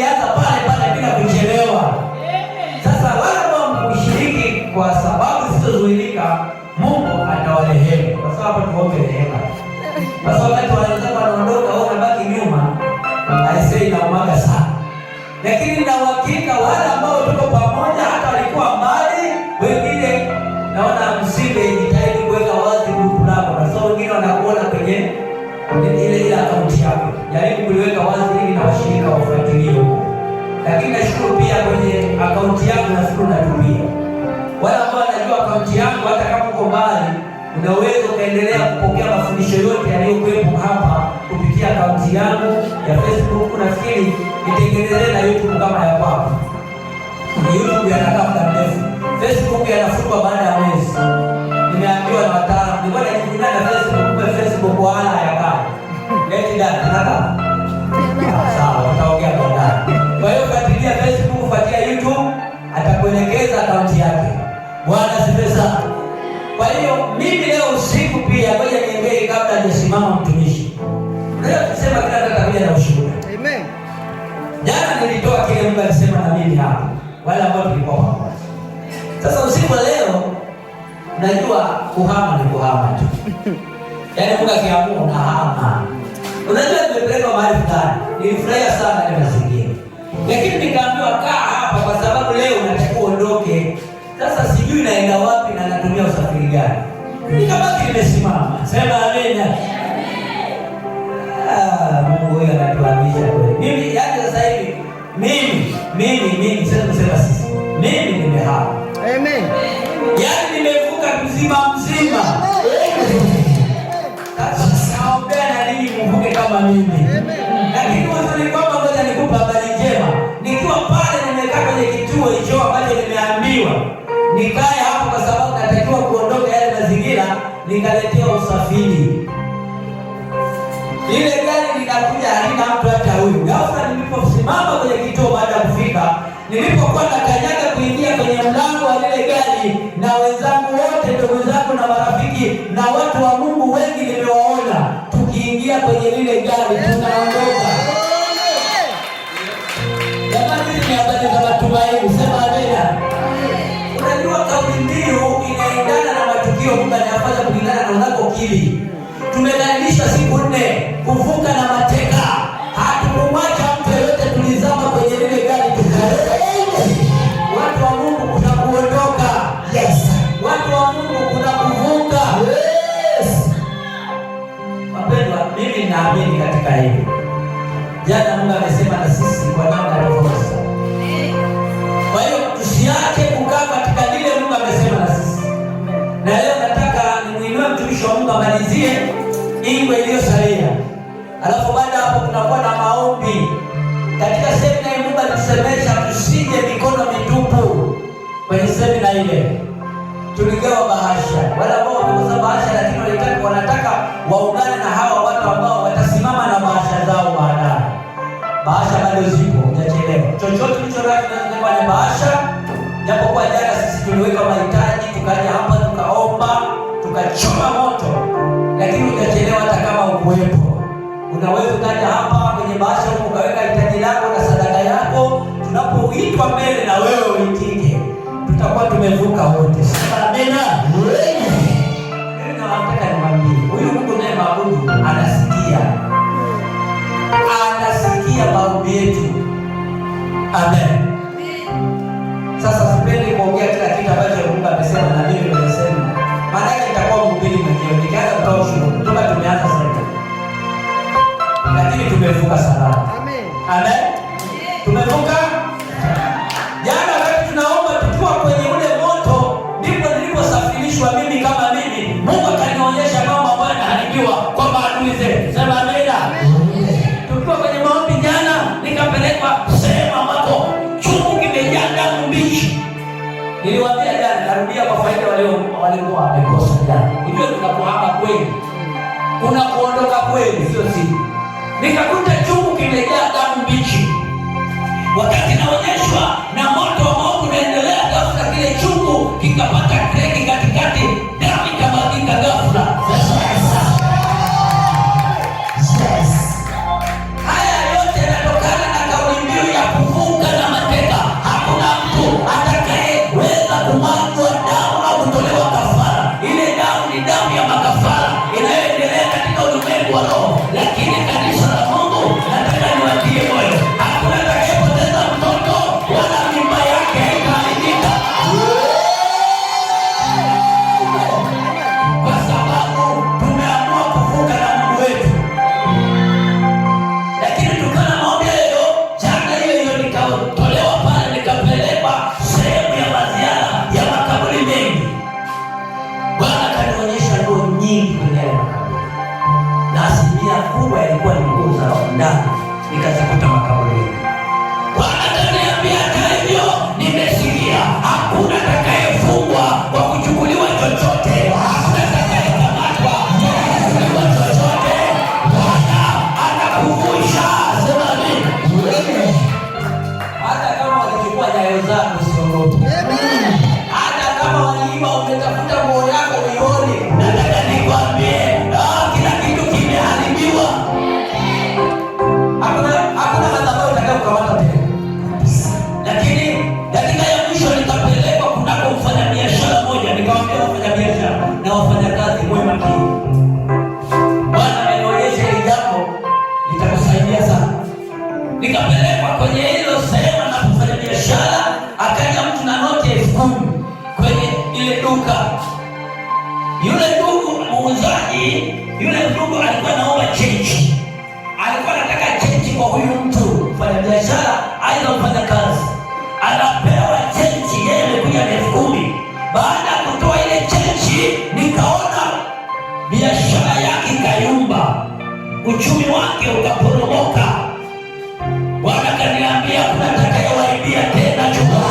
alianza pale pale bila kuchelewa. Sasa wale ambao mshiriki kwa sababu zisizozuilika, Mungu atawarehemu. Kwa sababu tuombe rehema. Kwa sababu watu wanaondoka au wanabaki nyuma, aisee inaumaga sana. Lakini na uhakika wale ambao tuko pamoja hata walikuwa mbali, wengine naona msibe jitahidi kuweka wazi grupu lako. Kwa sababu wengine wanakuona kwenye ile akaunti yako. Jaribu kuliweka wazi ili na washirika wafuatilie huko. Lakini nashukuru pia kwenye akaunti yako nashukuru natumia. Wale ambao wanajua akaunti yako hata kama uko mbali, unaweza ukaendelea kupokea mafundisho yote yaliyokuwepo hapa kupitia akaunti yangu ya Facebook. Nafikiri nitengenezee na YouTube kama ya kwako. YouTube yanakaa muda mrefu. Facebook yanafungwa baada ya mwezi. Nimeambiwa na wataalamu, nilikuwa najifunza na Facebook kwa hala ya kale. Leti dada, nataka. Sawa, tutaongea baadaye. Kwa hiyo fuatilia Facebook, fuatilia YouTube, atakuelekeza akaunti yake. Bwana asifiwe sana. Kwa hiyo mimi leo usiku pia ngoja niongee kabla hajasimama mtumishi. Leo tusema kila mtu atakuja na ushuhuda. Amen. Jana nilitoa kile Mungu alisema na mimi hapa. Wale ambao tulikuwa pamoja. Sasa usiku leo najua kuhama ni kuhama tu. Yaani Mungu akiamua unahama. Unajua nimepelekwa mahali fulani. Nilifurahia sana ile mazingira. Lakini nikaambiwa kaa hapa kwa sababu leo unatakiwa uondoke. Sasa sijui naenda wapi na natumia usafiri gani. Nikabaki nimesimama. Sema amina. Mungu huyu anatuamisha kweli. Mimi yaani sasa hivi mimi sasa kusema sisi. Mimi nimehama. Amen. Yaani nimevuka mzima. Sasa naombea na nini mvuke kama mimi. Lakini uzuri kwamba ngoja nikupe habari njema. Nikiwa pale nimekaa kwenye kituo hicho ambacho nimeambiwa nikae hapo kwa sababu natakiwa kuondoka yale mazingira, nikaletewa usafiri. Ile gari linakuja halina mtu hata huyu. Ghafla niliposimama kwenye kituo baada ya kufika, nilipokuwa nakanyaga kuingia kwenye mlango wa ile gari na wenzangu wote, ndugu zangu na marafiki na watu wa Mungu wengi nimewaona, tukiingia kwenye lile gari tunaondoka. Jamani, ni habari za matumaini. Sema amina. Unajua kauli mbiu inaendana na matukio Mungu anayafanya kulingana na unakokiri. Tumedalilisha siku 4 kuvuka na mateka. Hatukumwacha mtu yeyote, tulizama kwenye lile gari tukaenda. Watu wa Mungu kuna kuondoka. Yes. Watu wa Mungu kuna kuvuka. Yes. Wapendwa, mimi naamini katika hili. Jana Mungu amesema na sisi kwa namna tofauti. Kwa hiyo tusiache kukaa katika lile Mungu amesema na sisi. Na leo nataka nimuinue mtumishi wa Mungu amalizie ingwe iliyosalia. Alafu baada hapo tunakuwa na maombi. Katika semina hii Mungu alitusemesha tusije mikono mitupu. Kwenye semina ile tuligawa bahasha. Wale ambao wamekosa bahasha lakini wanataka waungane na hawa watu ambao watasimama na bahasha zao baadaye. Bahasha bado zipo, hujachelewa. Chochote kilichonacho tunaweza kwenye bahasha. Japo kwa jana sisi tuliweka mahitaji, tukaja hapa tukaomba, tukachoma moto. Lakini hujachelewa hata kama ukuwepo. Unaweza ukaja hapa kwenye bahasha ukaweka hitaji lako na sadaka yako. Tunapoitwa mbele na wewe uitike, tutakuwa tumevuka wote. Sema amina. Mimi nataka niwaambie, huyu Mungu naye maabudu anasikia maombi yetu. Amen. Sasa sipendi kuongea kila kitu ambacho Mungu amesema na mimi nimesema. Maana yake itakuwa mhubiri mwenyewe. Nikaanza kutoa ushuhuda. Toka tumeanza sasa. Lakini tumevuka salama. Amen. Amen. Tumevuka. Jana wakati tunaomba tukiwa kwenye ule moto, ndipo niliposafirishwa mimi kama mimi. Mungu akanionyesha mambo ambayo yanaharibiwa kwa maadui zetu. Sema amina. Tukiwa kwenye maombi jana, nikapelekwa sehemu ambako chungu kimejaa damu mbichi. Niliwaambia jana, narudia kwa faida walikuwa wamekosa jana. Hivyo tunapohama kweli, kuna kuondoka kweli, sio sisi. Nikakuta chungu kimejaa damu mbichi. Wakati naonyeshwa na moto wa maovu unaendelea, ghafla kile chungu kikapata kreki katikati, damu ikamwagika ghafla. Haya yote yanatokana na kauli mbiu ya nikazikuta makaburini. Bwana akaniambia, hata hivyo nimesikia, hakuna atakayefungwa kwa kuchukuliwa chochote, hakuna atakayekamatwa kwa kuchukuliwa chochote. Bwana anakuvusha. Sema amina. Hata kama walichukua nyayo zako usiogope. Hata kama waliiba umetafuta nguo yako uione, nataka nikwambie, kila kitu kimeharibiwa. Hakuna madhabahu itakayokukamata tena. Lakini dakika ya mwisho nikapelekwa kunako mfanyabiashara moja, nikamwambia wafanyabiashara na wafanyakazi, mwe makini. Bwana amenionyesha hili jambo litakusaidia sana. Nikapelekwa kwenye hilo sehemu na mfanyabiashara, akaja mtu na noti 10,000 kwenye ile duka. Yule ndugu muuzaji, yule ndugu alikuwa anaomba change. Alikuwa anataka change kwa huyu mtu mfanyabiashara, aidha mfanyakazi. Anapewa change, yeye amekuja na 10,000. Baada ya kutoa ile change, nikaona biashara yake ikayumba, uchumi wake ukaporomoka. Bwana kaniambia, kuna atakayewaibia tena chumbani.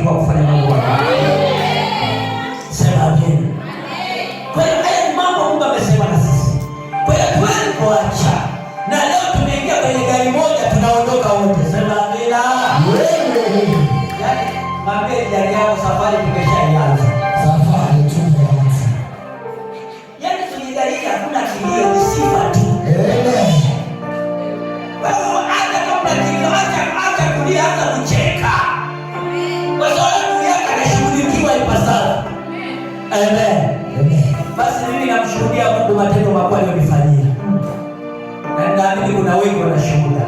Kufanya mambo. Sema amina. Kwa hiyo haya mambo Mungu amesema na sisi. Kwa hiyo tuwezi kuacha. Na leo tumeingia kwenye gari moja, tunaondoka wote. Sema amina. Yaani mwambie gari yako, safari tumeshaianza. Safari tumeanza. Yaani kwenye gari hakuna kilio, ni sifa tu. Wewe hata kama kilio, acha kulia, hata kucheka. Amen. Basi mimi namshuhudia Mungu matendo makubwa aliyonifanyia. Na ninaamini kuna wengi wanashuhudia.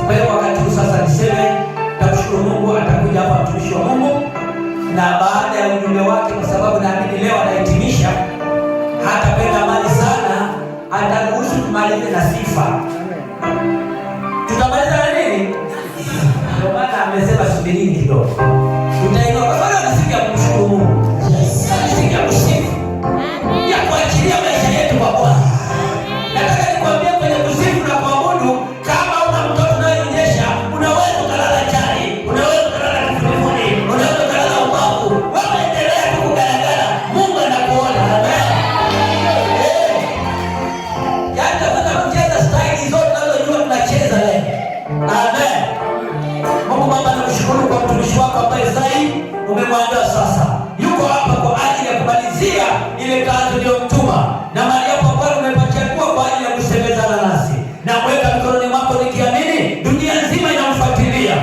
Kwa hiyo wakati huu sasa niseme, tamshukuru Mungu, atakuja hapa mtumishi wa Mungu. Na baada ya ujumbe wake, kwa sababu naamini leo anahitimisha, hatapenda mali sana, ataruhusu tumalize na sifa. Tutamaliza na nini? Ndio maana amesema subirini kidogo. Tutainua kwa sababu ni siku ya kumshukuru Mungu. Ya kusifu, ya kuachilia maisha yetu kwa Bwana. Nataka nikwambie kwenye kusifu na kuabudu, kama una mtoto unayonyesha, unaweza kulala chali, unaweza kulala kifudifudi, unaweza kulala ubavu. Wewe endelea kugaragara, Mungu anakuona. Amen. Yaani tunataka kucheza staili zote tunazojua tunacheza leo. Amen. Mungu Baba, nakushukuru kwa mtumishi wako ambaye sasa umemwandaa sasa. Yuko hapa kwa ajili ya kumalizia ile kazi uliyomtuma, na mali yako Bwana umepachagua kwa ajili ya kusemezana nasi. Na mweka mikononi mwako nikiamini dunia nzima inamfuatilia.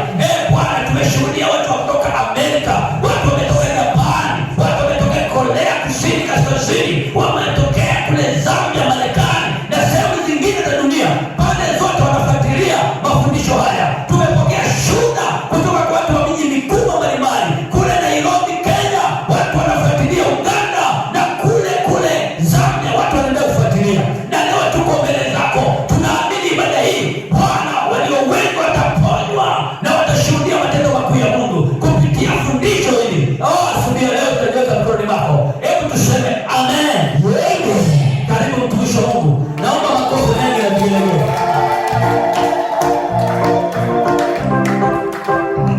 Bwana, tumeshuhudia watu kutoka Amerika, watu wametoka Japani, watu wametoka Korea Kusini, Kaskazini, wametokea kule Zambia, Marekani na sehemu zingine za dunia. Pande zote wanafuatilia mafundisho haya. Tumepokea shuhuda kutoka kwa watu wa miji mikubwa mbalimbali kule Nairobi, Kenya, watu wanafuatilia Uganda, na kule Zambia watu wanaendelea kufuatilia. Na leo tuko mbele zako, tunaamini ibada hii Bwana, walio wengi wataponywa na watashuhudia matendo makuu ya Mungu kupitia fundisho hili. Asubuhi leo tutaweka mikononi mwako. Hebu tuseme amen. Karibu mtumishi wa Mungu. Naomba makofi mengi ya vigelegele.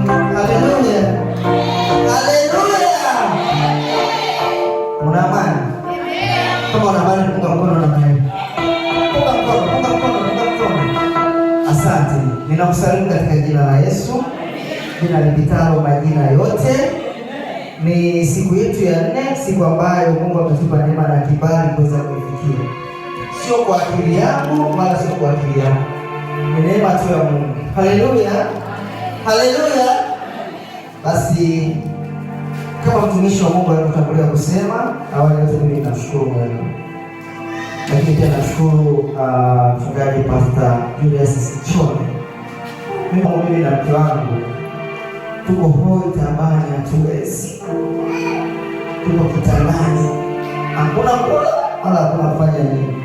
Haleluya. Haleluya. Una amani? Kama una amani, punga mkono na mimi. Punga mkono. Asante. Ninakusalimu katika jina la Yesu. Jina lipitalo majina yote. Ni siku yetu ya 4, siku ambayo Mungu ametupa neema na kibali kuweza kuifikia. Sio kwa akili yangu wala sio kwa akili yangu. Ni neema tu ya Mungu. Haleluya. Haleluya. Basi kama mtumishi wa Mungu alivyotangulia kusema, awali yote mimi namshukuru Mungu. Lakini pia namshukuru mchungaji Pastor Julius Sichone. Mimi na mke wangu tuko hoi tabani, hatuwezi. Tuko kitandani hakuna kula wala hakuna kufanya nini.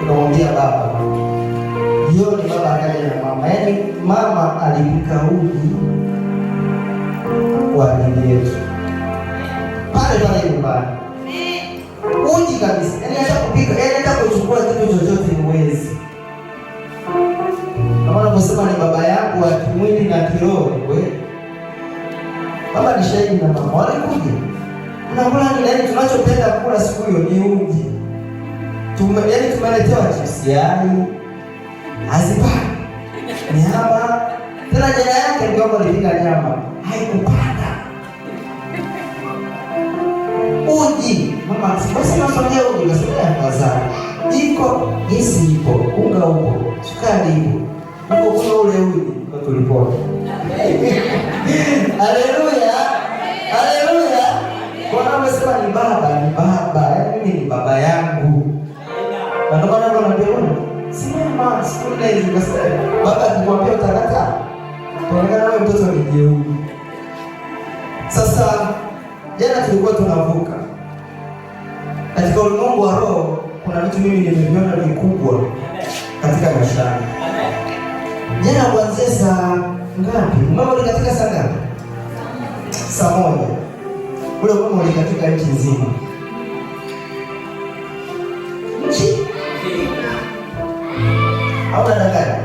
Tunamwambia baba. Jioni baba akaja na mama. Yaani mama alipika uji kwa ajili yetu. Pale nyumbani. Uji kabisa. Yaani hata kupika, yaani hata kuchukua kitu chochote huwezi. Kama unaposema ni baba yangu wa kimwili na kiroho, wewe. Baba ni shahidi na mama walikuja. Tunakula ni nini tunachopenda kula siku hiyo ni uji. Yaani tumeletewa chips yai. Azipa. Nyama. Tena jana yake ndio hapo alipika nyama. Haikupanda. Uji. Mama sasa nasogea uji nasogea kazaa. Iko gesi ipo, unga upo, sukari ipo. Uko kuna ule uji kwa tulipona. Haleluya. Haleluya. Kwa umesema ni baba, yaani mimi ni baba yangu. Na ndio maana naambia wewe, simama siku ile hizo baba akikwambia utakata. Tunaona wewe mtoto ni jeuri. Sasa jana tulikuwa tunavuka. Katika ulimwengu wa roho kuna vitu mimi nimeviona vikubwa katika maisha yangu. Jana kuanzia saa ngapi? Mambo ni katika saa ngapi? Saa 1. Ule mambo ni katika nchi nzima. Nchi? Au nadanganya?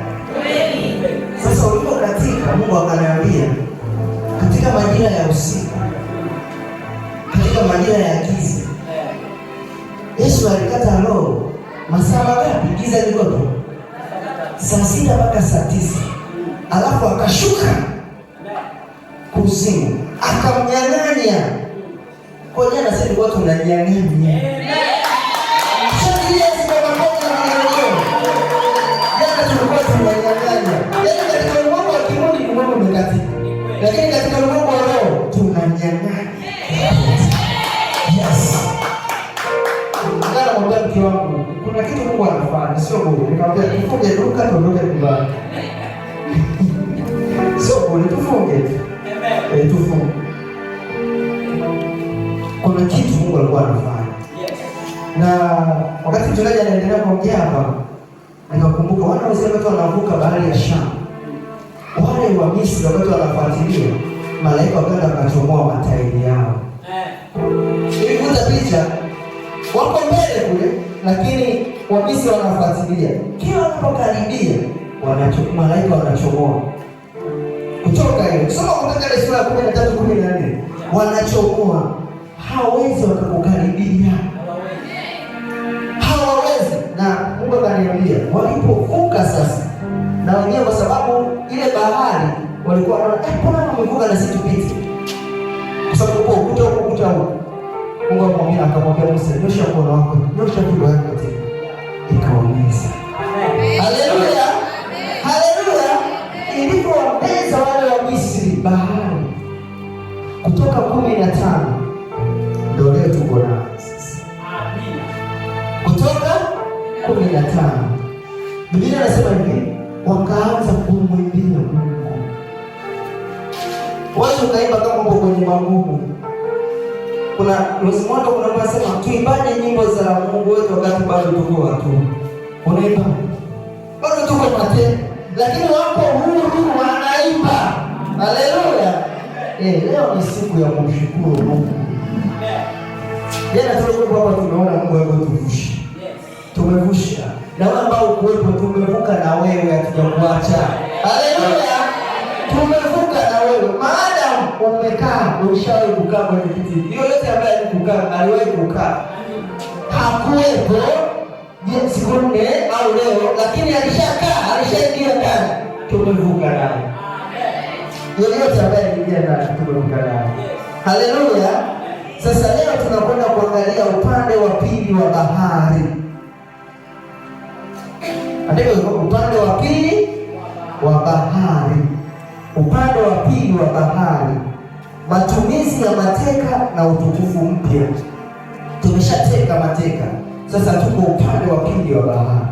Sasa ulipo katika Mungu akaniambia katika majira ya usiku, katika majira ya giza, Yesu alikata roho masaa ngapi? Giza likopo saa 6 mpaka saa 9. Alafu akashuka kuzimu akamnyang'anya. Kwa nini anasema watu wananyang'anya? Shangilia kwa makofi na vigelegele. Jana tulikuwa tunanyang'anya. Yaani katika ulimwengu wa kimwili ni mambo mekati. Lakini katika ulimwengu wa roho tunanyang'anya. Yes. Ngara mwambia mke wangu, kuna kitu Mungu anafanya, sio bure. Nikamwambia tufunge duka tuondoke nyumbani. Sio bure, tufunge. Amen. Tufunge. Kuna kitu Mungu alikuwa anafanya. Na wakati mchungaji anaendelea kuongea hapa, nikakumbuka wana wa Israeli wanavuka bahari ya Shamu. Wale wa Misri wakati wanafuatilia, malaika wakaenda wakachomoa matairi yao. Nilivuta picha wako mbele kule, lakini wa Misri wanafuatilia. Kila wanapokaribia, malaika wanachomoa. Kutoka hiyo, soma kutoka ile sura ya 13-14. Wanachomoa. Hawezi wakakukaribia. Hawawezi. Na Mungu akaniambia, walipovuka sasa, na wenyewe kwa sababu ile bahari walikuwa wanaona, mbona wamevuka na sisi tupite? Kwa sababu kwa ukuta huko. Mungu akamwambia Musa, nyosha mkono wako, nyosha mkono wako tena. Ikaongeza. Haleluya. Haleluya. Ilipowameza wale wa Misri bahari kutoka 15 ndio leo tuko na amina. Kutoka 15 Biblia inasema hivi, wakaanza kumwimbia Mungu. Watu kaimba kama uko kwenye magumu. Kuna mmoja unasema tuibane nyimbo za Mungu wetu wakati bado tuko watu. Unaimba? Bado tuko mate, lakini wako huru wanaimba. Haleluya. Leo ni siku ya kumshukuru Mungu. Jana tulikuwa hapa tumeona Mungu alivyotuvushia. Tumevusha. Na wale ambao kuwepo tumevuka na wewe hatujakuacha. Haleluya. Tumevuka na wewe. Maadamu umekaa, ushawahi kukaa kwenye kiti. Hiyo yote ambaye alikukaa, aliwahi kukaa. Hakuwepo siku 4 au leo, lakini alishakaa, alishaingia ndani. Tumevuka naye. Yote ambaye aliingia ndani tumevuka naye. Haleluya. Sasa leo tunakwenda kuangalia upande wa pili wa bahari. Andika upande wa pili wa bahari. Upande wa pili wa bahari. Matumizi ya mateka na utukufu mpya. Tumeshateka mateka. Sasa tuko upande wa pili wa bahari.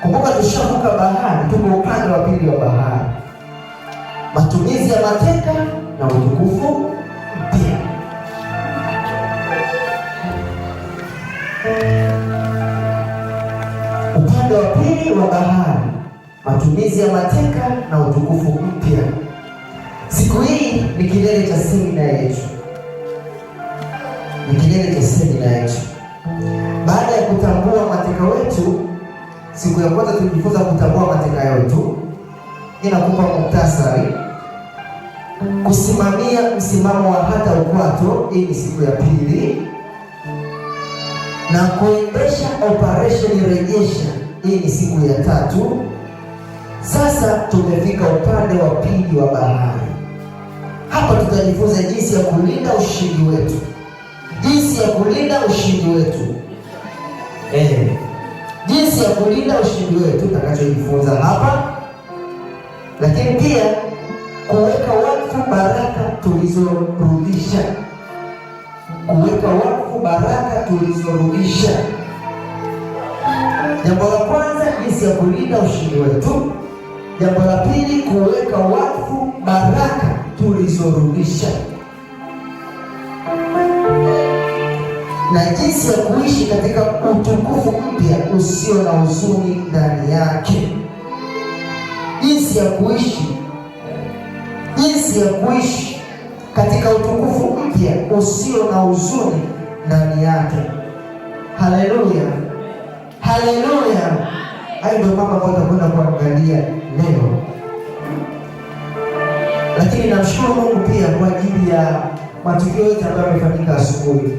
Kumbuka tushavuka bahari, tuko upande wa pili wa bahari. Matumizi ya mateka na utukufu mpya. Upande wa pili wa bahari, matumizi ya mateka na utukufu mpya. Siku hii ni kilele cha semina yetu, Baada ya kutambua mateka wetu, siku ya kwanza tulijifunza kutambua mateka wetu. Inakupa muhtasari. Kusimamia msimamo wa hata ukwato, hii ni siku ya pili. Na kuendesha operation rejesha, hii ni siku ya tatu. Sasa tumefika upande wa pili wa bahari. Hapa tutajifunza jinsi ya kulinda ushindi wetu. Jinsi ya kulinda ushindi wetu tutakachojifunza hapa. Lakini pia kuweka wakfu baraka tulizorudisha. Jambo la kwanza, jinsi ya kulinda ushindi wetu. Jambo la pili, kuweka wakfu baraka tulizorudisha, na jinsi ya kuishi katika utukufu mpya usio na huzuni ndani yake. Jinsi ya kuishi katika utukufu mpya usio na huzuni ndani yake. Haleluya, haleluya. Hayo ndio mambo ambayo tutakwenda kuangalia leo. Lakini namshukuru Mungu pia kwa ajili ya matukio yote ambayo yamefanyika asubuhi.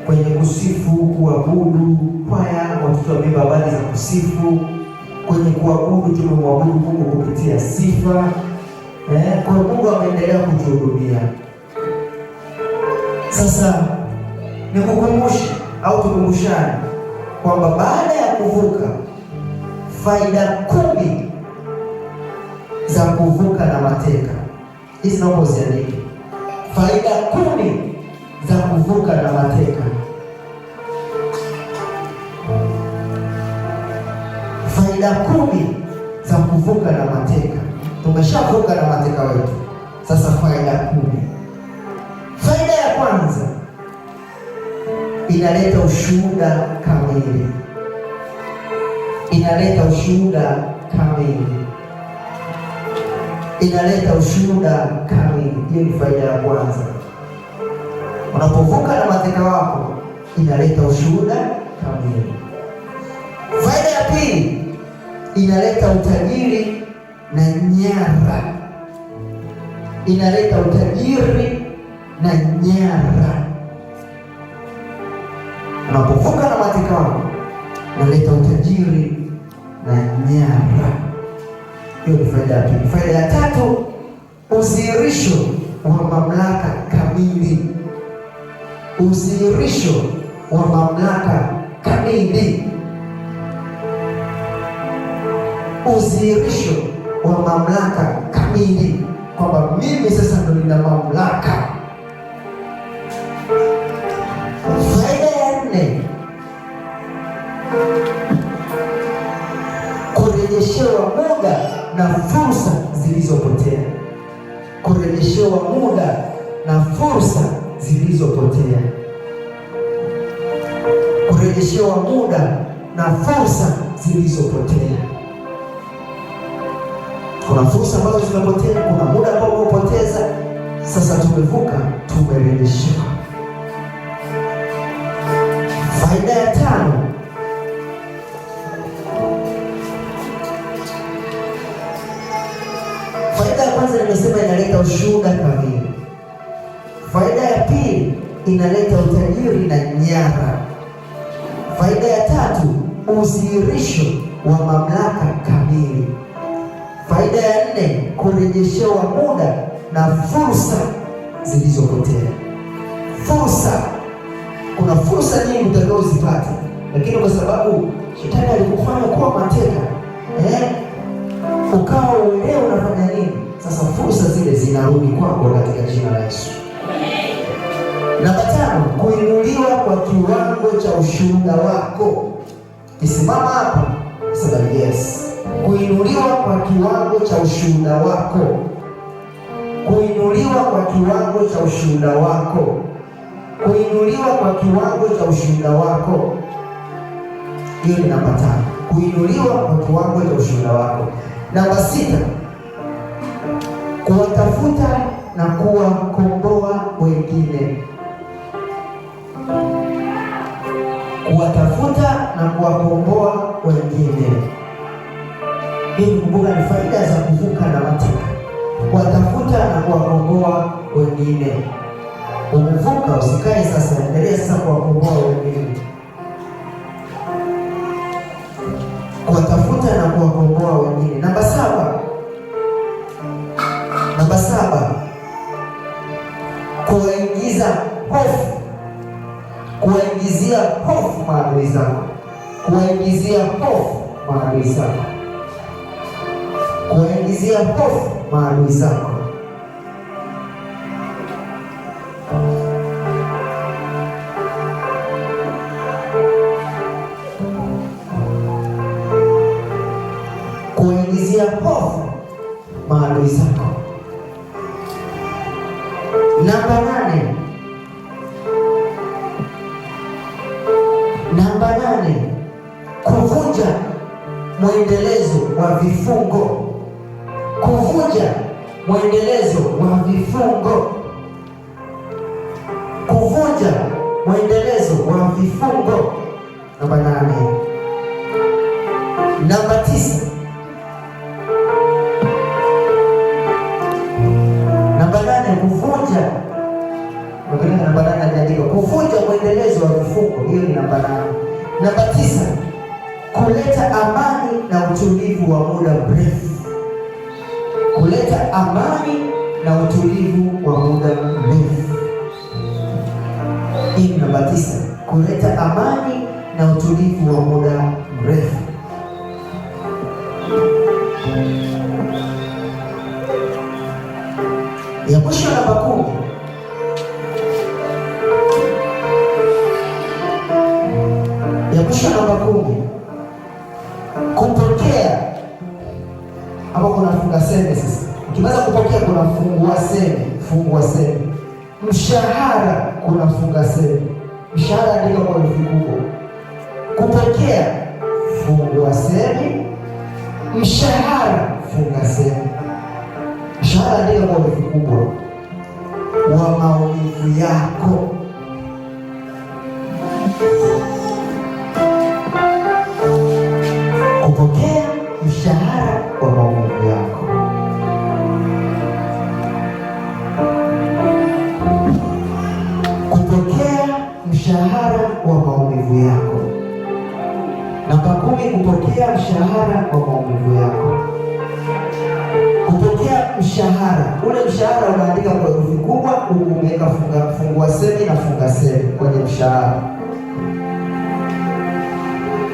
Kwenye kusifu, kuabudu, kwaya watoto wamebeba habari za kusifu. Kwenye kuabudu tumemwabudu Mungu kupitia sifa. Kwa Mungu ameendelea kutuhudumia. Sasa nikukumbushe au tukumbushane kwamba baada ya kuvuka, faida 10 za kuvuka na mateka. Hizi naomba uziandike. Faida 10 za kuvuka na mateka. Faida 10 za kuvuka na mateka. Tumeshavuka na mateka wetu. Sasa faida 10. Faida ya kwanza, inaleta ushuhuda kamili. Inaleta ushuhuda kamili. Hiyo ni faida ya kwanza. Unapovuka na mateka wako, inaleta ushuhuda kamili. Faida ya pili, inaleta utajiri na nyara. Unapovuka na mateka wako, inaleta utajiri na nyara. Hiyo ni faida ya pili. Faida ya tatu, udhihirisho wa mamlaka kamili. Kwamba mimi sasa ndo nina mamlaka. Faida ya 4, kurejeshewa muda na fursa zilizopotea. Kuna fursa ambazo zimepotea, kuna muda ambao umepoteza. Sasa tumevuka, tumerejeshewa. Faida ya 5, faida ya kwanza nimesema inaleta ushuhuda kamili. Faida ya pili, inaleta utajiri na nyara. Faida ya tatu, udhihirisho wa mamlaka kamili. Faida ya 4, kurejeshewa muda na fursa zilizopotea. Kuna fursa nyingi utakazozipata, lakini kwa sababu shetani alikufanya kuwa mateka, ukawa uelewa unafanya nini. Sasa fursa zile zinarudi kwako katika jina la Yesu. Namba 5, kuinuliwa kwa kiwango cha ushuhuda wako. Kisimama hapa sasa, yes. Kuinuliwa kwa kiwango cha ushuhuda wako. kuinuliwa kwa kiwango cha ushuhuda wako. Hiyo ni namba 5, kuinuliwa kwa kiwango cha ushuhuda wako. Namba 6, kuwatafuta na kuwakomboa wengine. Kuwatafuta na kuwakomboa wengine. Hii kumbuka ni faida za kuvuka na mateka. Kuwatafuta na kuwakomboa wengine. Umevuka, usikae sasa, endelea sasa kuwakomboa wengine. Kuwatafuta na kuwakomboa wengine. Namba 7, kuwaingiza hofu. Kuwaingizia hofu maadui zako. Kuwaingizia hofu maadui zako. Kuwaingizia hofu maadui zako. Kuwaingizia hofu maadui zako. Namba 8, kuvunja mwendelezo wa vifungo. Kuvunja mwendelezo wa vifungo. Kuvunja mwendelezo wa vifungo. Namba 8. Namba 9, kuvunja. Namba 8 aliandika kuvunja mwendelezo wa vifungo. Hiyo ni namba 8. Namba 9, kuleta amani na utulivu wa muda mrefu. Kuleta amani na utulivu wa muda mrefu. Hii ni namba 9, kuleta amani na utulivu wa muda mrefu. Ya mwisho namba 10. Ya mwisho namba 10. Kupokea. Hapo kuna funga seme sasa. Ukimaliza kupokea kuna fungua seme, fungua seme. Mshahara kuna funga seme. Mshahara ndio kwa kubwa. Kupokea fungua seme. Mshahara funga seme. Mshahara ndio kwa kubwa wa maumivu yako. Kupokea mshahara wa maumivu yako. Kupokea mshahara wa maumivu yako. Namba 10, kupokea mshahara wa maumivu yako. Kupokea mshahara. Ule mshahara unaandika kwa herufi kubwa, umeweka fungua semi na funga semi kwenye mshahara.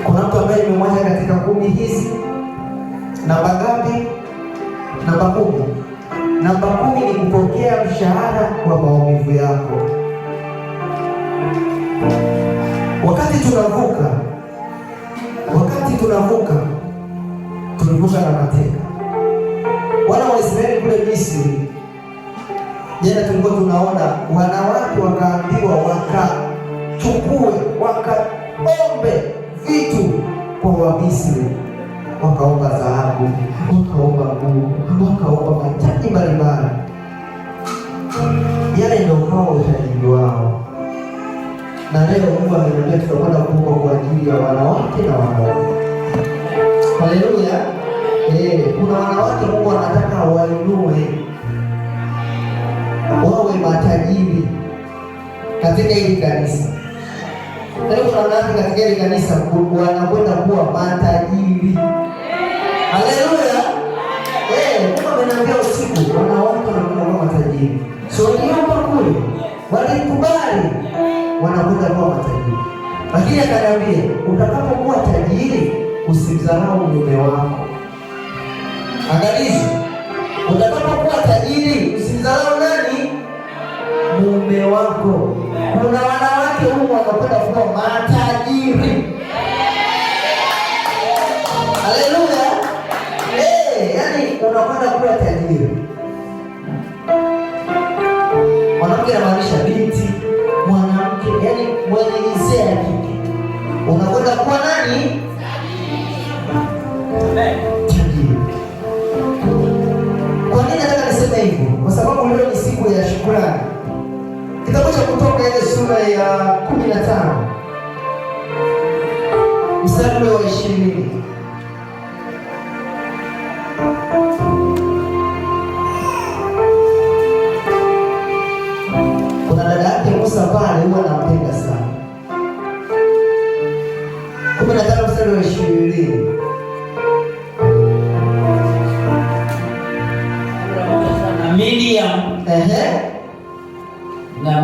Kuna mtu ambaye nimemwacha katika 10 hizi. Namba ngapi? Namba 10. Namba 10 ni kupokea mshahara wa maumivu yako. Wakati tunavuka tulivuka na mateka. Wana wa Israeli kule Misri, jana tulikuwa tunaona wanawake wakaambiwa wakachukue, wakaombe vitu kwa Wamisri. Wakaomba dhahabu, wakaomba nguo, wakaomba mahitaji mbalimbali. Yale ndio kwa utajiri wao. Na leo Mungu ameniambia tutakwenda kuomba kwa ajili ya wanawake na wanaume. Haleluya. Kuna wanawake Mungu anataka wainue, wawe matajiri katika hili kanisa. Leo kuna wanawake katika hili kanisa wanakwenda kuwa matajiri. Haleluya. Mungu ameniambia usiku wanawake wanakwenda kuwa matajiri. So niomba kule, walikubali wanakwenda kuwa matajiri. Lakini akaniambia utakapokuwa tajiri usimdharau mume wako. Angalizo, utakapokuwa tajiri usimdharau nani? Mume wako. Kuna wanawake huko wanakwenda kuwa matajiri. Haleluya. Yani unakwenda kuwa tajiri. Mwanamke anamaanisha binti, mwana jinsia ya kike, unakwenda kuwa nani? Tajiri. Kwa nini nataka niseme hivyo? Kwa sababu leo ni siku ya shukrani. Kitabu cha Kutoka ile sura ya 15 mstari wa 20. Kuna dada yake Musa pale, huwa anampenda sana. 15 mstari wa 20.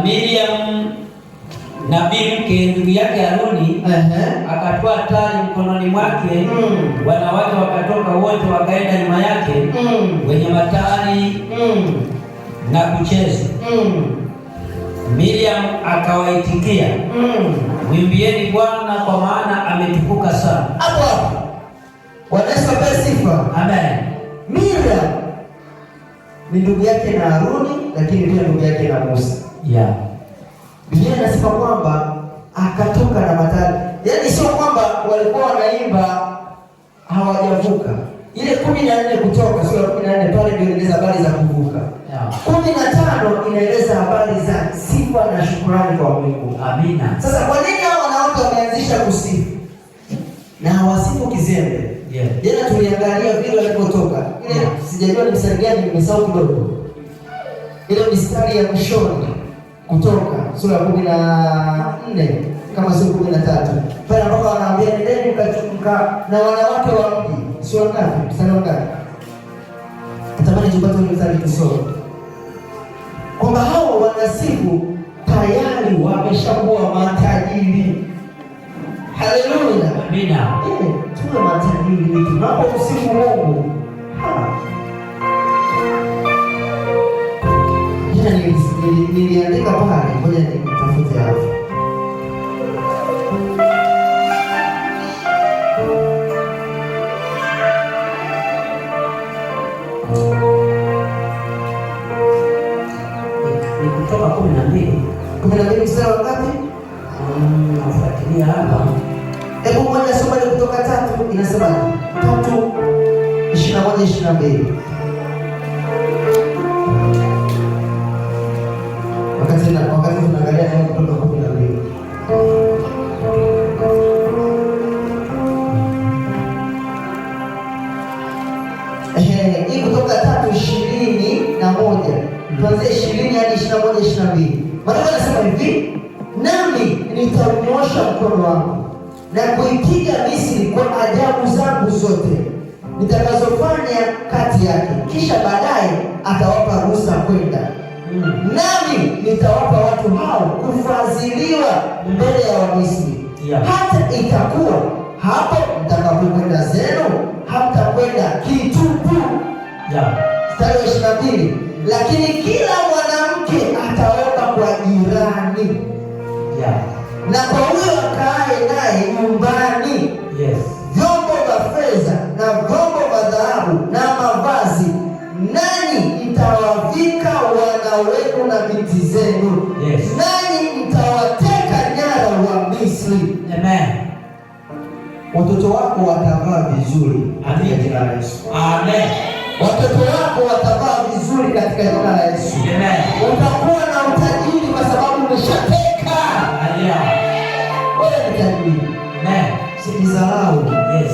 Miriam nabii mke ndugu yake Haruni akatoa tari mkononi mwake, wanawake wakatoka wote wakaenda nyuma yake wenye matari na kucheza. Miriam akawaitikia, mwimbieni Bwana kwa maana ametukuka sana. Hapo hapo Bwana Yesu apewe sifa. Amen. Miriam ni ndugu yake na Haruni, lakini pia ndugu yake na Musa. Yeah. Biblia inasema kwamba akatoka na matari. Yaani sio kwamba walikuwa wanaimba hawajavuka. Ile 14 Kutoka sura 14 pale ndio inaeleza habari za kuvuka. Yeah. 15 inaeleza habari za sifa na shukrani kwa Mungu. Amina. Sasa kwa nini hao wanawake wameanzisha kusifu? Na hawasifu kizembe. Yeah. Jana tuliangalia vile walipotoka. Ile sijajua ni mstari gani, nimesahau kidogo. Ile mistari ya mwishoni Kutoka sura ya 14 kama sio 13. Pale ambapo wanaambia nendeni mkachunga na wanawake wa mji. Sio ngapi? Mstari ngapi? Natamani tupate ule mstari tusome. Kwamba hao wanasifu tayari wameshakuwa matajiri. Haleluya. Amina. Tuwe matajiri tunapomsifu Mungu. Jina niliandika pale, ngoja nitafute hapo. Ni Kutoka 12 mstari wa ngapi? Nafuatilia hapa. Hebu moja soma ile Kutoka 3 inasema 3:21-22. Wakati tunaangalia leo Kutoka 12. Hii Kutoka 3:21. Tuanze 20 hadi 21-22. Maana anasema hivi, nami nitaunyoosha mkono wangu na kuipiga Misri kwa ajabu zangu zote nitakazofanya kati yake, kisha baadaye atawapa ruhusa kwenda. Nami nitawapa watu hao kufadhiliwa mbele ya Wamisri. Hata itakuwa hapo mtakapokwenda zenu hamtakwenda kitupu. Mstari wa 22, lakini kila mwanamke ataomba kwa jirani na kwa huyo akaaye naye nyumbani vyombo vya fedha na vyombo vya dhahabu na mavazi, nanyi mtawavika wana wenu na binti zenu, nanyi mtawateka nyara wa Misri. Amen. Watoto wako watavaa vizuri katika jina la Yesu. Amen. Watoto wako watavaa vizuri katika jina la Yesu. Amen. Utakuwa na utajiri kwa sababu umeshateka. Wewe ni tajiri. Amen. Usidharau. Yes.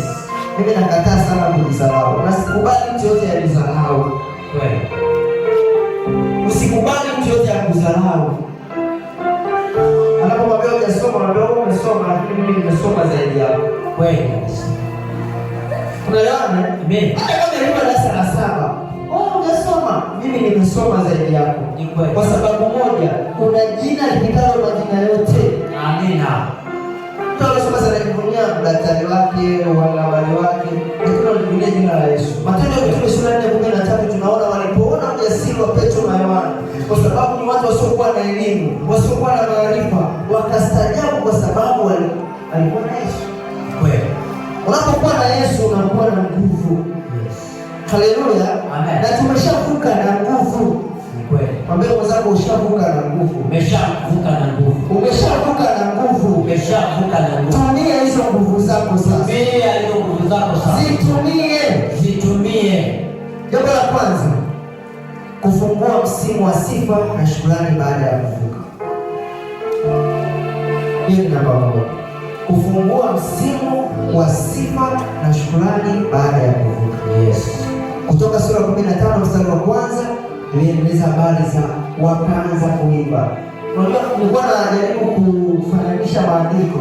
Mimi nakataa sana kujidharau. Na sikubali mtu yote anidharau. Kweli. Usikubali mtu yote akudharau. Anapomwambia hujasoma, anambia umesoma lakini mimi nimesoma zaidi yako. Kweli kabisa. Unaelewana? Amen. Hata kama nilikuwa darasa la 7, hujasoma, mimi nimesoma zaidi yako. Ni kweli. Kwa sababu moja, kuna jina lipitalo majina yote. Amina. Tunasoma sana kujivunia daktari wake, wanahabari wake, lakini walijivunia jina la Yesu. Matendo ya Mitume sura ya 4:13 tunaona walipoona ujasiri wa Petro na Yohana, kwa sababu ni watu wasiokuwa na elimu, wasiokuwa na maarifa, wakastaajabu kwa sababu walikuwa na Yesu. Kweli. Unapokuwa na Yesu unakuwa na nguvu. Haleluya. Amen. Na tumeshavuka na nguvu. Ni kweli. Mwambie mwenzako ushavuka na nguvu. Umeshavuka na nguvu. Umeshavuka na nguvu. na nguvu. Tumia hizo nguvu zako sasa. Tumia hizo nguvu zako sasa. Zitumie. Jambo la kwanza, kufungua msimu wa sifa na shukrani baada ya kuvuka. Hiyo ni namba moja. Kufungua msimu wa sifa na shukrani baada ya kuvuka. Yes. Kutoka sura 15 mstari wa kwanza inaeleza habari za wakaanza kuimba. Unajua, nilikuwa najaribu kufananisha maandiko.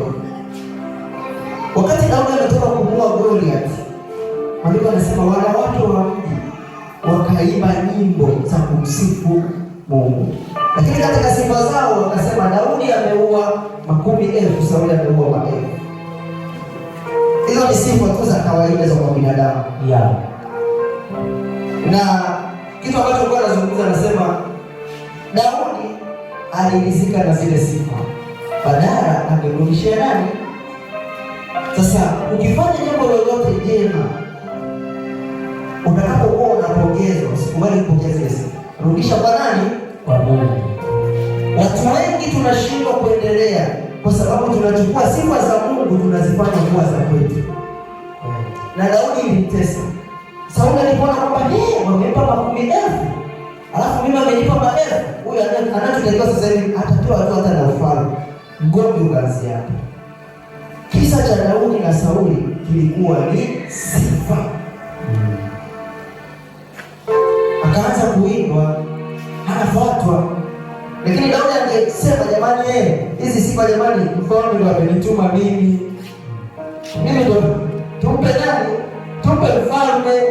Wakati Daudi ametoka kumuua Goliath, maandiko yanasema wale watu wa mji wakaimba nyimbo za kumsifu Mungu. Lakini katika sifa zao wakasema Daudi ameua 10,000, Sauli ameua maelfu. Hizo ni sifa tu za kawaida za binadamu. Yeah. Na kitu ambacho alikuwa anazungumza anasema Daudi aliridhika na zile sifa, badala angerudishia nani? Sasa ukifanya jambo lolote jema, utakapokuwa unapongezwa, usikubali kupokea zile sifa. Rudisha kwa nani? Kwa Mungu. Watu wengi tunashindwa kuendelea kwa sababu tunachukua sifa za Mungu tunazifanya kuwa za kwetu. Na Daudi ilimtesa. Sauli alipoona kwamba wamempa 10,000, alafu mimi amenipa maelfu, huyu anachotakiwa sasa hivi atatoa tu hata na ufalme. Ngombe ukaanzia hapo. Kisa cha Daudi na Sauli kilikuwa ni sifa. Akaanza kuimba, anafuatwa. Lakini Daudi angesema jamani, hizi sifa jamani, mfalme ndo amenituma mimi. Mimi ndo tumpe nani? Tumpe mfalme.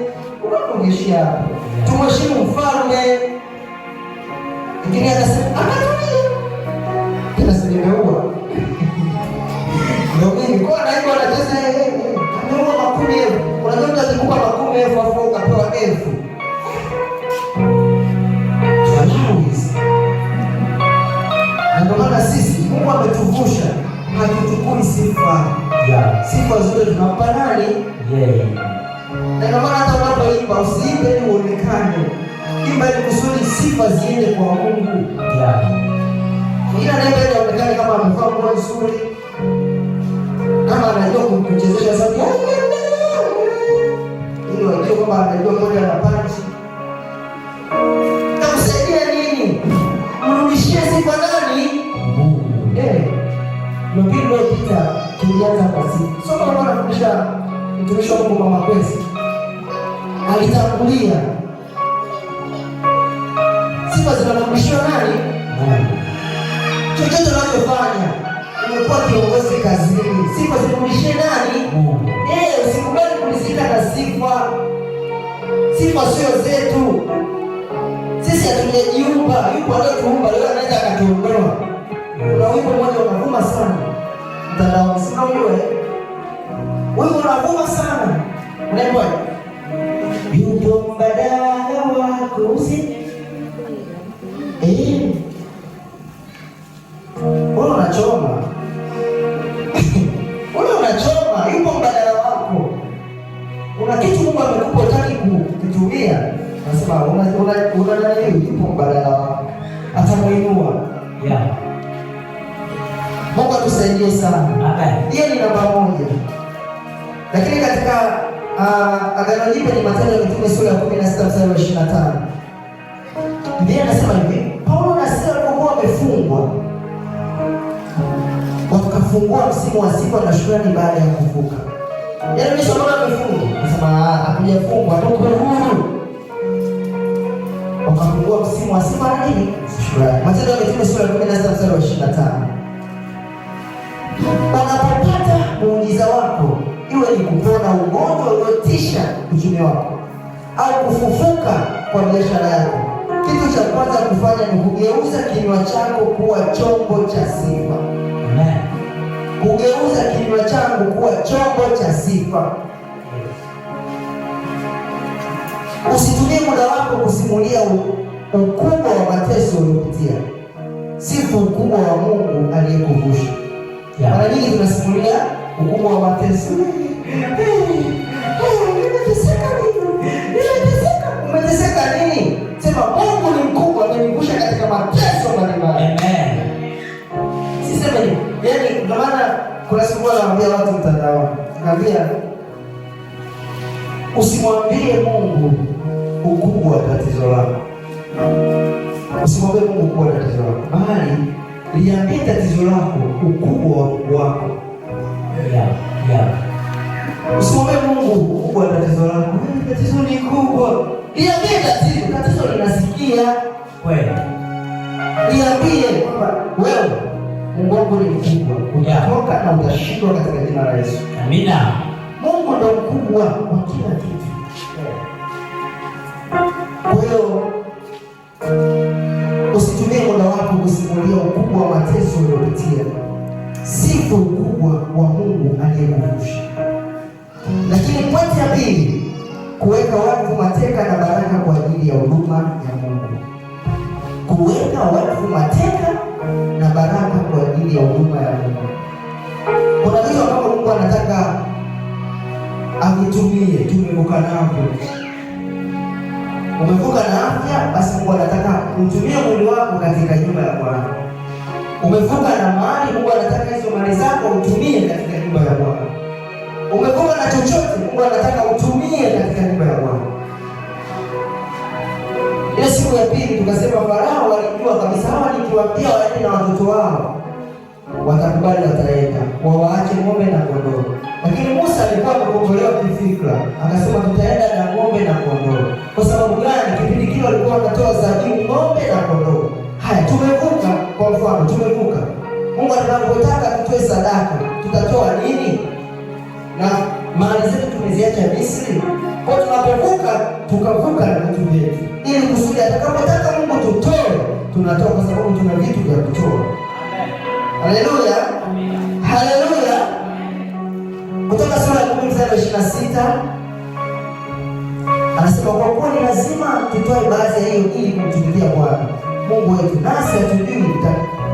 Ungeishia hapo. Tumheshimu mfalme. Lakini akasema anatulia. Tena sisi nimeua. Ndio mimi kwa naibu anacheza ameua 10,000. Unajua mtakikupa 10,000 afu ukapewa 1,000. Ndio maana sisi Mungu ametuvusha, hatuchukui sifa. Yeah. Sifa zote tunampa nani? Yeah. Na ndio maana hata unapoimba usiimbe ili uonekane. Imba ili kusudi sifa ziende kwa Mungu. Yeah. Mwingine anaimba ili aonekane kama amevaa nguo nzuri. Kama anajua kuchezesha sauti. Ili wajue kwamba anajua moja na panchi. Takusaidia nini? Mrudishie sifa nani? Mungu. Mpili uliopita tulianza kwa sifa. Somo la Bwana fundisha mtumishi wa Mungu Mama Kwesi. Alitangulia. Sifa zinarudishwa nani? Mungu. Chochote unachofanya, umekuwa kiongozi kazini, sifa zirudishie nani? Mungu. Usikubali kuridhika na sifa. Sifa sio zetu. Sisi hatujajiumba, yupo aliyetuumba, leo anaweza akatuondoa. Kuna wimbo mmoja unavuma sana mtandao, si unajua? Wimbo unavuma sana. Unaimba yupo mbadala wako usi. Wewe unachoma. Wewe unachoma, yupo mbadala wako. Una kitu Mungu amekupa utaki kukitumia. Nasema una nani, yupo mbadala wako. Atamuinua. Yeah. Mungu atusaidie sana. Amen. Hiyo ni namba moja. Lakini katika Agano Jipya ni Matendo ya Mitume sura ya 16 mstari wa 25. Biblia inasema hivi, Paulo na Sila walikuwa wamefungwa. Wakafungua msimu wa sifa na shukrani baada ya kuvuka. Yaani mimi sio wamefungwa. Nasema hakujafungwa, tuko huru. Wakafungua msimu wa sifa na nini? Shukrani. Matendo ya Mitume sura ya 16 mstari wa 25. Unapopata muujiza wako, iwe ni kupona ugonjwa uliotisha uchumi wako au kufufuka kwa biashara yako, kitu cha kwanza kufanya ni kugeuza kinywa chako kuwa chombo cha sifa. Amen. Kugeuza kinywa changu kuwa chombo cha sifa. Usitumie muda wako kusimulia ukubwa wa mateso uliopitia. Sifu ukubwa wa Mungu aliyekuvusha. Mara nyingi tunasimulia ukubwa wa mateso. Umeteseka nini? Sema Mungu ni mkubwa, amenivusha katika mateso mbalimbali. Amen. Siseme ni, yaani ndio maana Kuna siku naambia watu mtandaoni, naambia usimwambie Mungu ukubwa wa tatizo lako. Usimwambie Mungu ukubwa wa tatizo lako, bali liambie tatizo lako ukubwa wa Mungu wako. Usimwambie Mungu ukubwa wa tatizo lako. Tatizo ni kubwa. Liambie tatizo linasikia. Wewe liambie kwamba wewe Mungu wako ni mkubwa. Utatoka na utashindwa katika jina la Yesu. Amina. Mungu ndo mkubwa wa kila kitu. Kwa hiyo usitumie muda wako kusimulia ukubwa wa mateso uliopitia. Sifu ukubwa wa Mungu aliyekuvusha. Lakini pointi ya pili, kuweka watu mateka na baraka kwa ajili ya huduma ya Mungu. Kuweka watu mateka na baraka kwa ajili ya huduma ya Mungu. Kuna vitu ambavyo Mungu anataka akutumie, tumevuka navyo. Umevuka na afya, basi Mungu anataka utumie mwili wako katika nyumba ya Bwana. Umevuka na mali, Mungu anataka hizo mali zako utumie katika nyumba ya Bwana. Umevuka na chochote, Mungu anataka utumie katika nyumba ya Bwana. Ile siku ya pili tukasema Farao walijua kabisa hawa nikiwaambia waende na watoto wao watakubali, wataenda, waache ng'ombe na kondoo. Lakini Musa alikuwa amekombolewa kifikra, akasema tutaenda na ng'ombe na kondoo. Kwa sababu gani? Kipindi kile walikuwa wanatoa zabibu ng'ombe na kondoo. Haya, tumevuka. Kwa mfano tumevuka, Mungu anapotaka tutoe sadaka, tutatoa nini? Na mali zetu tumeziacha Misri. Kwa tunapovuka, tukavuka na vitu vyetu, ili kusudi atakapotaka Mungu tutoe, tunatoa, kwa sababu tuna vitu vya kutoa. Haleluya, haleluya. Kutoka sura ya 10:26 anasema kwa kuwa ni lazima tutoe baadhi ya hiyo ili kumtumikia Bwana Mungu wetu, nasi hatujui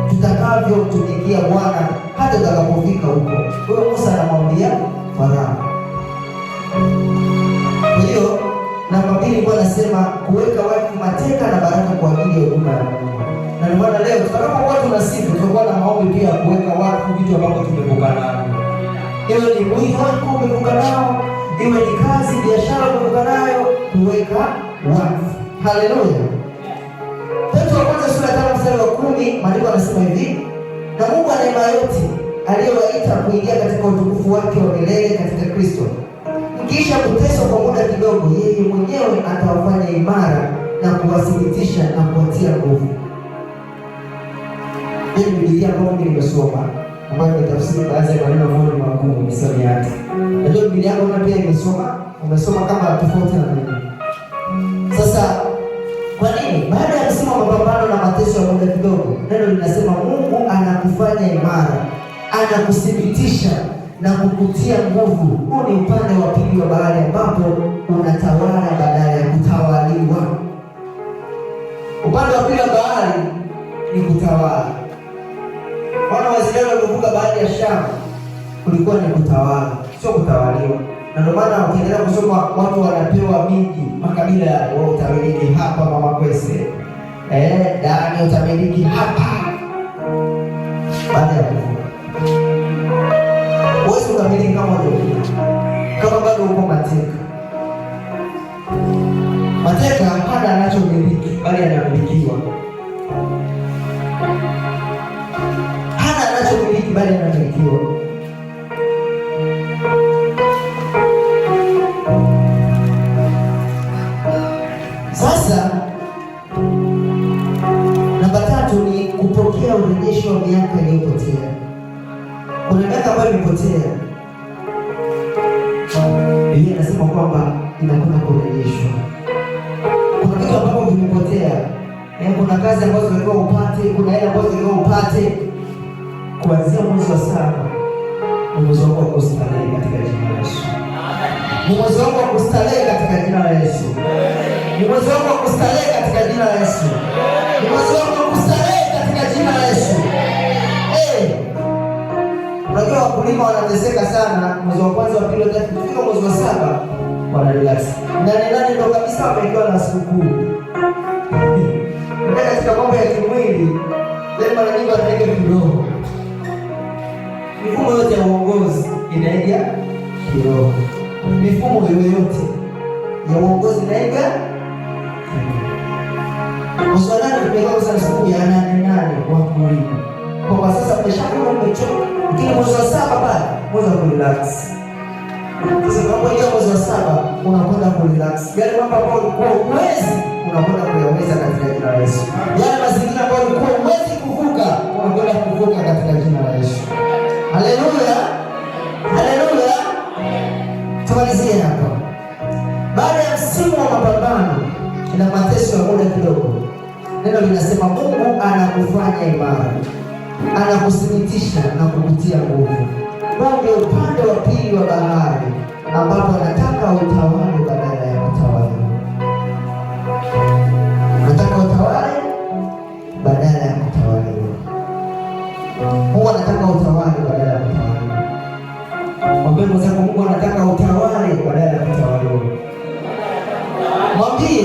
tutakavyotumikia Bwana hata tutakapofika huko. Kwa hiyo Musa anamwambia Farao. Kwa hiyo namba 2 Bwana anasema kuweka watu mateka na baraka kwa ajili ya huduma ya Mungu. Na ndio maana leo tutakapokuwa tunasifu, tutakuwa na maombi pia kuweka watu vitu ambavyo tumevuka navyo. Iwe ni mwili wako umevuka nao, iwe ni kazi, biashara umevuka nayo, kuweka watu. Haleluya. Petro wa kwanza sura ya 5:10, maandiko yanasema hivi: na Mungu wa neema yote aliyewaita kuingia katika utukufu wake wa milele katika Kristo, mkiisha kuteswa kwa muda kidogo, yeye mwenyewe atawafanya imara na kuwathibitisha na kuwatia nguvu. Hii ni Biblia ambayo mimi nimesoma, ambayo imetafsiri baadhi ya maneno ambayo ni magumu misamiati. Najua Biblia yako pia umesoma kama tofauti na mimi. Sasa kwa nini? Baada ya kusema mapambano na mateso ya muda kidogo, neno linasema Mungu anakufanya imara, anakuthibitisha na kukutia nguvu. Huu ni upande wa pili wa bahari, ambapo unatawala badala ya kutawaliwa. Upande wa pili wa bahari ni kutawala. Wana wa Israeli walipovuka bahari ya Shamu, kulikuwa ni kutawala, sio kutawaliwa. Na ndio maana ukiendelea kusoma, watu wanapewa miji, makabila wao, utamiliki hapa Mama Kwese, Dani utamiliki hapa. Baada ya kuvuka, huwezi ukamiliki kama kama bado uko mateka. Mateka hana anachomiliki, bali anamilikiwa. Hana anachomiliki, bali anamilikiwa. Sasa namba 3 ni kupokea urejesho wa miaka iliyopotea. Kuna miaka ambayo imepotea, Biblia inasema kwamba inakwenda kurejeshwa. Kuna vitu ambavyo vimepotea. Kuna kazi ambazo ulikuwa upate, kuna hela ambazo ulikuwa upate. Kuanzia mwezi wa 7 ni mwezi wako wa kustarehe katika jina la Yesu. Ni mwezi wako wa kustarehe katika jina la Yesu. Ni mwezi wako wa kustarehe katika jina la Yesu. Ni mwezi wako wa kustarehe katika jina la Yesu. Unajua wakulima wanateseka sana mwezi wa kwanza, wa pili, wa tatu, kufika mwezi wa 7 wana relax. Nani ndio kabisa wamekiwa na sikukuu. Katika mambo ya kimwili, mara nyingi wanaweka kidogo. Mifumo yote ya uongozi inaiga kiroho. Mifumo yoyote ya uongozi inaiga kiroho. Mwanzo tumekuwa sana siku ya 8 wa kulima. Kwa sasa mmeshakuwa mmechoka. Lakini mwezi wa 7 pale, mwezi wa relax. Sasa kama hiyo mwezi wa 7 unakwenda kurelax. Yale mambo ambayo ulikuwa uwezi unakwenda kuyaweza katika jina la Yesu. Yale mazingira ambayo ulikuwa uwezi kuvuka unakwenda kuvuka katika jina la Yesu. Haleluya. Haleluya. Tumalizie hapa. Baada ya msimu wa mapambano na mateso ya muda kidogo, neno linasema Mungu anakufanya imara, anakusibitisha na kukutia nguvu. Ndio upande wa pili wa bahari ambapo anataka utawale badala ya kutawaliwa. Anataka utawale badala ya kutawaliwa. Mungu anataka utawale badala ya kutawaliwa. Mwambie mwenzako, Mungu anataka utawale badala ya kutawaliwa. Mwambie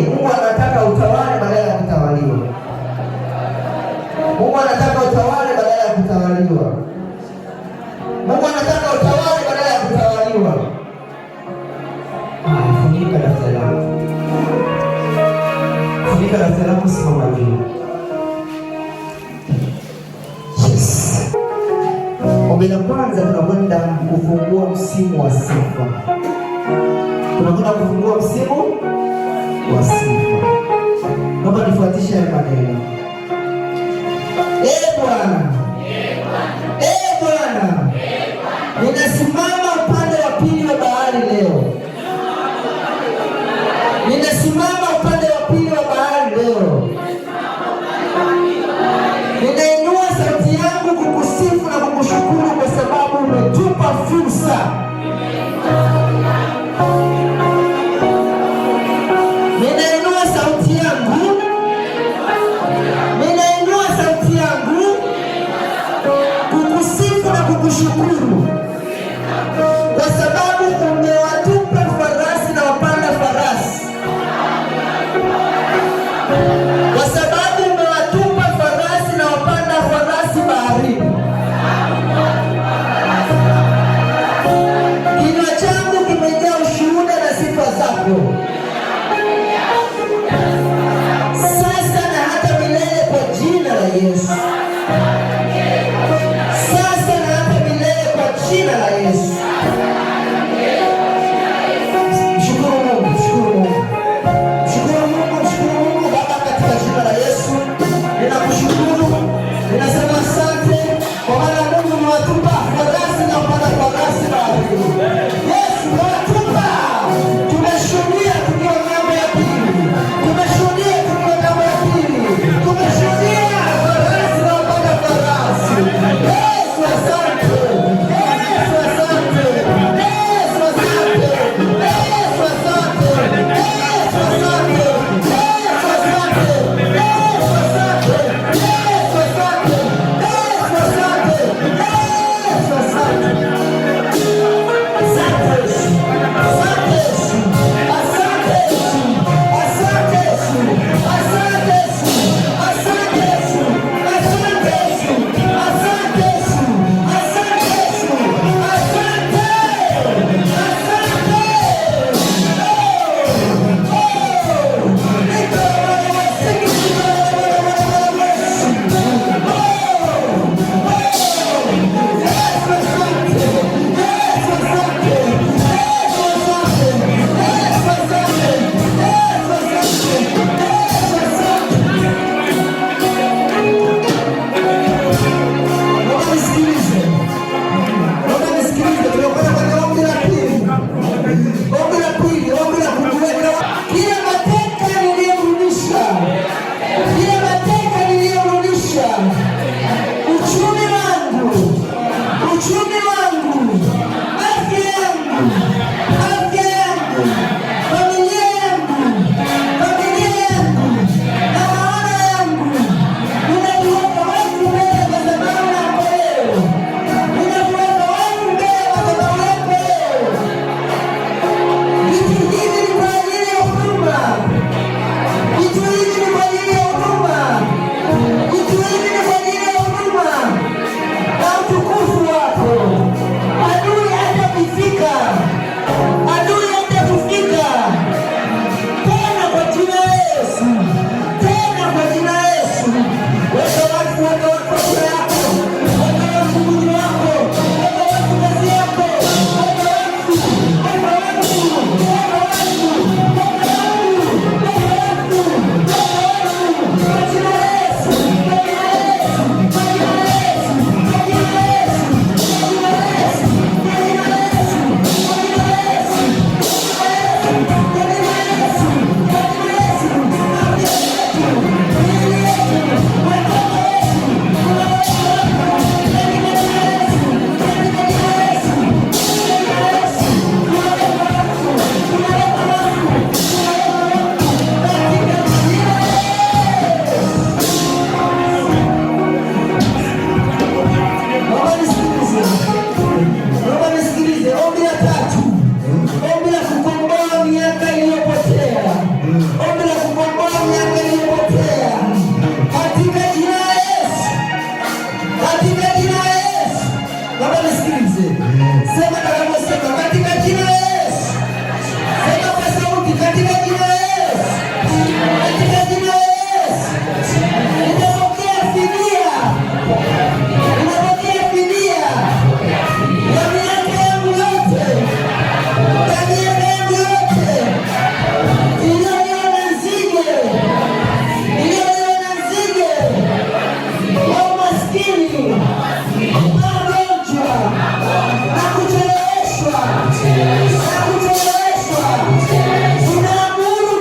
Mungu anataka utawale badala ya kutawaliwa. Mungu anataka utawale badala ya kutawaliwa. Mungu anataka utawale badala ya kutawaliwa. Funika daftari lako. Funika daftari lako, simama juu. Yes. Ombi la kwanza, tunakwenda kufungua msimu wa sifa. Tunakwenda kufungua msimu wa sifa. Naomba nifuatishe haya maneno. Bwana. Bwana. Ninasimama upande wa pili wa bahari leo. Ninasimama upande wa pili wa bahari leo. Ninainua sauti yangu kukusifu na kukushukuru kwa sababu umetupa fursa. Ninainua sauti yangu kukusifu na kukushukuru kwa sababu umewatupa farasi na wapanda farasi. Kwa sababu umewatupa farasi na wapanda farasi baharini. Kinywa changu kimejaa ushuhuda na sifa zako. Sasa na hata milele kwa jina la Yesu. Sasa na hata milele kwa jina la Yesu. Mshukuru Mungu, mshukuru Mungu. Mshukuru Mungu, mshukuru Mungu. Baba, katika jina la Yesu ninakushukuru. Ninasema asante kwa maana Mungu umewatupa farasi na wapanda farasi baharini. Yesu, umewatupa. Tumeshuhudia tukiwa ng'ambo ya pili. Tumeshuhudia tukiwa ng'ambo ya pili. Tumeshuhudia farasi na wapanda farasi. Yesu, asante. Yesu, asante. usikize. Sema kama sema katika jina la Yesu. Sema kwa sauti katika jina la Yesu. Katika jina la Yesu. Ninapokea fidia. Ninapokea fidia. Ya miaka yangu yote. Ya miaka yangu yote. Iliyoiona nzige. Iliyoiona nzige. Wa umaskini. Magonjwa. Na kucheleweshwa. Na kucheleweshwa. Tunaamuru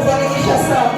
kufanikisha sana.